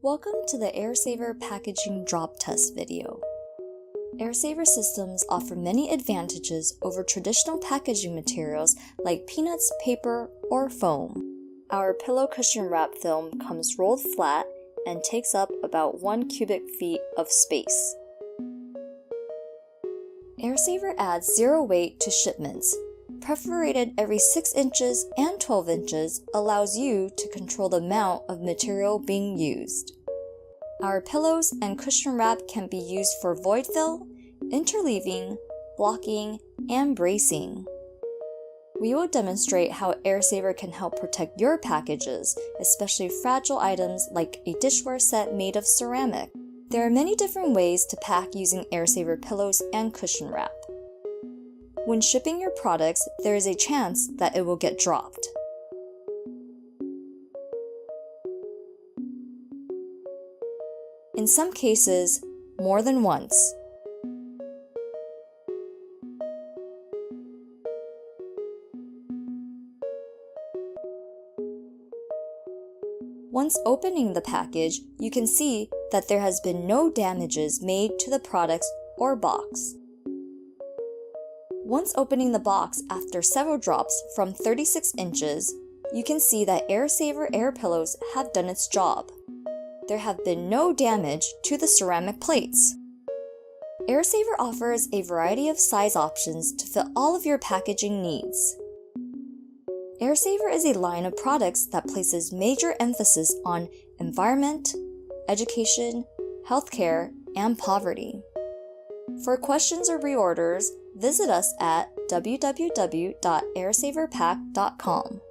Welcome to the AirSaver packaging drop test video. AirSaver systems offer many advantages over traditional packaging materials like peanuts, paper, or foam. Our pillow cushion wrap film comes rolled flat and takes up about 1 cubic feet of space. AirSaver adds zero weight to shipments. Perforated every 6 inches and 12 inches allows you to control the amount of material being used. Our pillows and cushion wrap can be used for void fill, interleaving, blocking, and bracing. We will demonstrate how AirSaver can help protect your packages, especially fragile items like a dishware set made of ceramic. There are many different ways to pack using AirSaver pillows and cushion wrap. When shipping your products, there is a chance that it will get dropped. In some cases, more than once. Once opening the package, you can see that there has been no damages made to the products or box. Once opening the box after several drops from 36 inches, you can see that AirSaver air pillows have done its job. There have been no damage to the ceramic plates. AirSaver offers a variety of size options to fit all of your packaging needs. AirSaver is a line of products that places major emphasis on environment, education, healthcare, and poverty. For questions or reorders, visit us at www.airsaverpack.com.